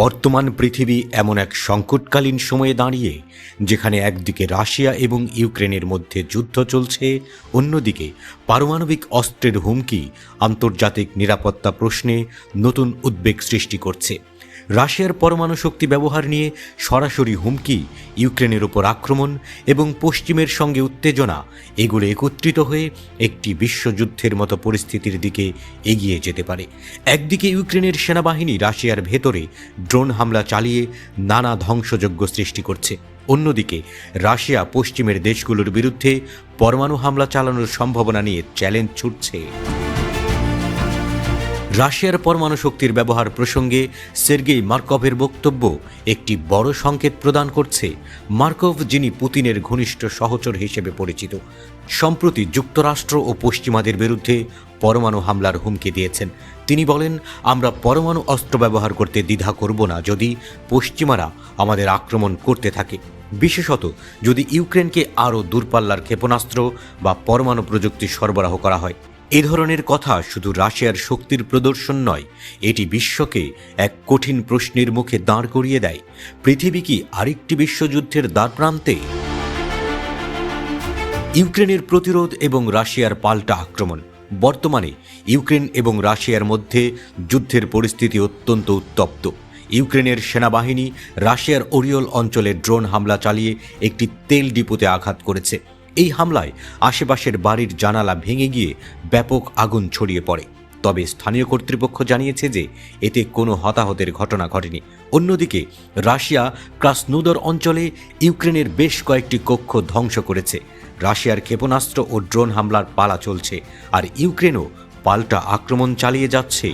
বর্তমান পৃথিবী এমন এক সংকটকালীন সময়ে দাঁড়িয়ে যেখানে একদিকে রাশিয়া এবং ইউক্রেনের মধ্যে যুদ্ধ চলছে, অন্যদিকে পারমাণবিক অস্ত্রের হুমকি আন্তর্জাতিক নিরাপত্তা প্রশ্নে নতুন উদ্বেগ সৃষ্টি করছে। রাশিয়ার পরমাণু শক্তি ব্যবহার নিয়ে সরাসরি হুমকি, ইউক্রেনের ওপর আক্রমণ এবং পশ্চিমের সঙ্গে উত্তেজনা, এগুলো একত্রিত হয়ে একটি বিশ্বযুদ্ধের মতো পরিস্থিতির দিকে এগিয়ে যেতে পারে। একদিকে ইউক্রেনের সেনাবাহিনী রাশিয়ার ভেতরে ড্রোন হামলা চালিয়ে নানা ধ্বংসযজ্ঞ সৃষ্টি করছে, অন্যদিকে রাশিয়া পশ্চিমের দেশগুলোর বিরুদ্ধে পরমাণু হামলা চালানোর সম্ভাবনা নিয়ে চ্যালেঞ্জ ছুটছে। রাশিয়ার পরমাণু শক্তির ব্যবহার প্রসঙ্গে সের্গেই মার্কভের বক্তব্য একটি বড় সংকেত প্রদান করছে। মার্কভ, যিনি পুতিনের ঘনিষ্ঠ সহচর হিসেবে পরিচিত, সম্প্রতি যুক্তরাষ্ট্র ও পশ্চিমাদের বিরুদ্ধে পরমাণু হামলার হুমকি দিয়েছেন। তিনি বলেন, আমরা পরমাণু অস্ত্র ব্যবহার করতে দ্বিধা করব না যদি পশ্চিমারা আমাদের আক্রমণ করতে থাকে, বিশেষত যদি ইউক্রেনকে আরও দূরপাল্লার ক্ষেপণাস্ত্র বা পরমাণু প্রযুক্তি সরবরাহ করা হয়। এ ধরনের কথা শুধু রাশিয়ার শক্তির প্রদর্শন নয়, এটি বিশ্বকে এক কঠিন প্রশ্নের মুখে দাঁড় করিয়ে দেয়। পৃথিবী কি আরেকটি বিশ্বযুদ্ধের দ্বারপ্রান্তে? ইউক্রেনের প্রতিরোধ এবং রাশিয়ার পাল্টা আক্রমণ। বর্তমানে ইউক্রেন এবং রাশিয়ার মধ্যে যুদ্ধের পরিস্থিতি অত্যন্ত উত্তপ্ত। ইউক্রেনের সেনাবাহিনী রাশিয়ার ওরিওল অঞ্চলে ড্রোন হামলা চালিয়ে একটি তেল ডিপোতে আঘাত করেছে। এই হামলায় আশেপাশের বাড়ির জানালা ভেঙে গিয়ে ব্যাপক আগুন ছড়িয়ে পড়ে, তবে স্থানীয় কর্তৃপক্ষ জানিয়েছে যে এতে কোনো হতাহতের ঘটনা ঘটেনি। অন্যদিকে রাশিয়া ক্রাসনোদর অঞ্চলে ইউক্রেনের বেশ কয়েকটি কক্ষ ধ্বংস করেছে। রাশিয়ার ক্ষেপণাস্ত্র ও ড্রোন হামলার পালা চলছে, আর ইউক্রেনও পাল্টা আক্রমণ চালিয়ে যাচ্ছে।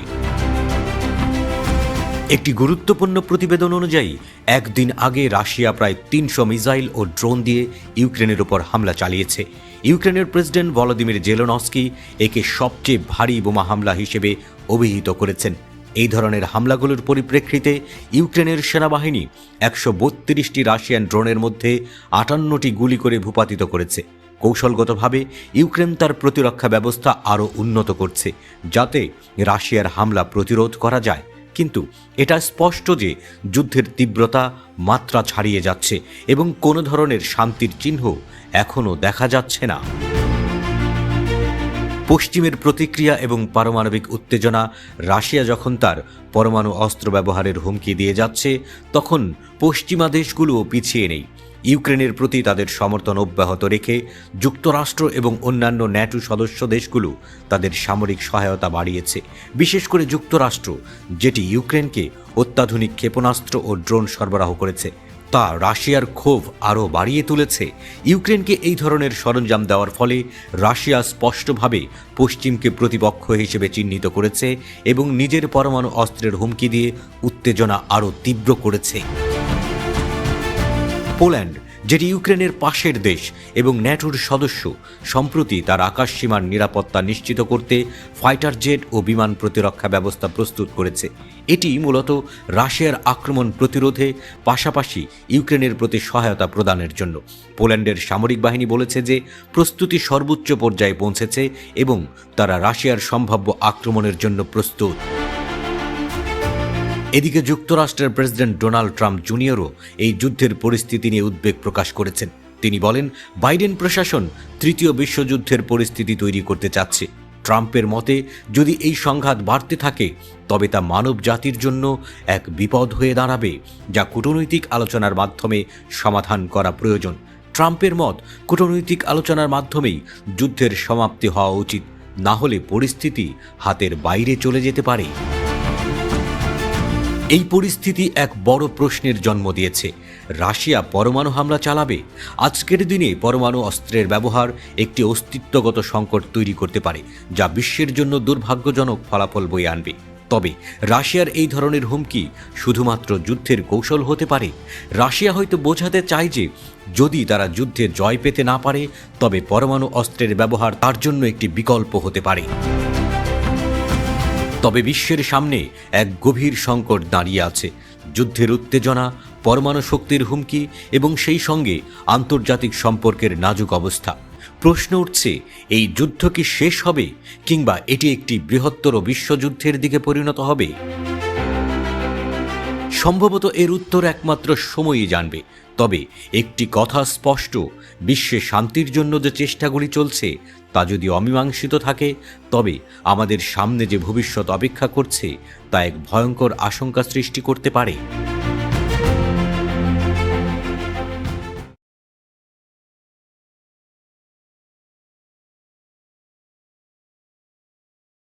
একটি গুরুত্বপূর্ণ প্রতিবেদন অনুযায়ী একদিন আগে রাশিয়া প্রায় ৩০০ মিসাইল ও ড্রোন দিয়ে ইউক্রেনের ওপর হামলা চালিয়েছে। ইউক্রেনের প্রেসিডেন্ট ভলোদিমির জেলেনস্কি একে সবচেয়ে ভারী বোমা হামলা হিসেবে অভিহিত করেছেন। এই ধরনের হামলাগুলোর পরিপ্রেক্ষিতে ইউক্রেনের সেনাবাহিনী ১৩২টি রাশিয়ান ড্রোনের মধ্যে ৫৮টি গুলি করে ভূপাতিত করেছে। কৌশলগতভাবে ইউক্রেন তার প্রতিরক্ষা ব্যবস্থা আরও উন্নত করছে, যাতে রাশিয়ার হামলা প্রতিরোধ করা যায়। কিন্তু এটা স্পষ্ট যে যুদ্ধের তীব্রতা মাত্রা ছাড়িয়ে যাচ্ছে এবং কোনো ধরনের শান্তির চিহ্ন এখনও দেখা যাচ্ছে না। পশ্চিমের প্রতিক্রিয়া এবং পারমাণবিক উত্তেজনা। রাশিয়া যখন তার পরমাণু অস্ত্র ব্যবহারের হুমকি দিয়ে যাচ্ছে, তখন পশ্চিমা দেশগুলোও পিছিয়ে নেই। ইউক্রেনের প্রতি তাদের সমর্থন অব্যাহত রেখে যুক্তরাষ্ট্র এবং অন্যান্য ন্যাটো সদস্য দেশগুলো তাদের সামরিক সহায়তা বাড়িয়েছে, বিশেষ করে যুক্তরাষ্ট্র, যেটি ইউক্রেনকে অত্যাধুনিক ক্ষেপণাস্ত্র ও ড্রোন সরবরাহ করেছে। তা রাশিয়ার ক্ষোভ আরও বাড়িয়ে তুলেছে। ইউক্রেনকে এই ধরনের সরঞ্জাম দেওয়ার ফলে রাশিয়া স্পষ্টভাবে পশ্চিমকে প্রতিপক্ষ হিসেবে চিহ্নিত করেছে এবং নিজের পরমাণু অস্ত্রের হুমকি দিয়ে উত্তেজনা আরও তীব্র করেছে। পোল্যান্ড, যেটি ইউক্রেনের পাশের দেশ এবং ন্যাটোর সদস্য, সম্প্রতি তার আকাশসীমার নিরাপত্তা নিশ্চিত করতে ফাইটার জেট ও বিমান প্রতিরক্ষা ব্যবস্থা প্রস্তুত করেছে। এটি মূলত রাশিয়ার আক্রমণ প্রতিরোধে পাশাপাশি ইউক্রেনের প্রতি সহায়তা প্রদানের জন্য। পোল্যান্ডের সামরিক বাহিনী বলেছে যে প্রস্তুতি সর্বোচ্চ পর্যায়ে পৌঁছেছে এবং তারা রাশিয়ার সম্ভাব্য আক্রমণের জন্য প্রস্তুত। এদিকে যুক্তরাষ্ট্রের প্রেসিডেন্ট ডোনাল্ড ট্রাম্প জুনিয়রও এই যুদ্ধের পরিস্থিতি নিয়ে উদ্বেগ প্রকাশ করেছেন। তিনি বলেন, বাইডেন প্রশাসন তৃতীয় বিশ্বযুদ্ধের পরিস্থিতি তৈরি করতে চাচ্ছে। ট্রাম্পের মতে, যদি এই সংঘাত বাড়তে থাকে তবে তা মানব জাতির জন্য এক বিপদ হয়ে দাঁড়াবে, যা কূটনৈতিক আলোচনার মাধ্যমে সমাধান করা প্রয়োজন। ট্রাম্পের মত, কূটনৈতিক আলোচনার মাধ্যমেই যুদ্ধের সমাপ্তি হওয়া উচিত, না হলে পরিস্থিতি হাতের বাইরে চলে যেতে পারে। এই পরিস্থিতি এক বড় প্রশ্নের জন্ম দিয়েছে। রাশিয়া পরমাণু হামলা চালাবে? আজকের দিনে পরমাণু অস্ত্রের ব্যবহার একটি অস্তিত্বগত সংকট তৈরি করতে পারে, যা বিশ্বের জন্য দুর্ভাগ্যজনক ফলাফল বয়ে আনবে। তবে রাশিয়ার এই ধরনের হুমকি শুধুমাত্র যুদ্ধের কৌশল হতে পারে। রাশিয়া হয়তো বোঝাতে চায় যে যদি তারা যুদ্ধে জয় পেতে না পারে, তবে পরমাণু অস্ত্রের ব্যবহার তার জন্য একটি বিকল্প হতে পারে। তবে বিশ্বের সামনে এক গভীর সংকট দাঁড়িয়ে আছে। যুদ্ধের উত্তেজনা, পরমাণু শক্তির হুমকি এবং সেই সঙ্গে আন্তর্জাতিক সম্পর্কের নাজুক অবস্থা। প্রশ্ন উঠছে, এই যুদ্ধ কি শেষ হবে, কিংবা এটি একটি বৃহত্তর বিশ্বযুদ্ধের দিকে পরিণত হবে? সম্ভবত এর উত্তর একমাত্র সময়ই জানবে। তবে একটি কথা স্পষ্ট, বিশ্বে শান্তির জন্য যে চেষ্টাগুলি চলছে তা যদি অমীমাংসিত থাকে, তবে আমাদের সামনে যে ভবিষ্যৎ অপেক্ষা করছে তা এক ভয়ঙ্কর আশঙ্কা সৃষ্টি করতে পারে।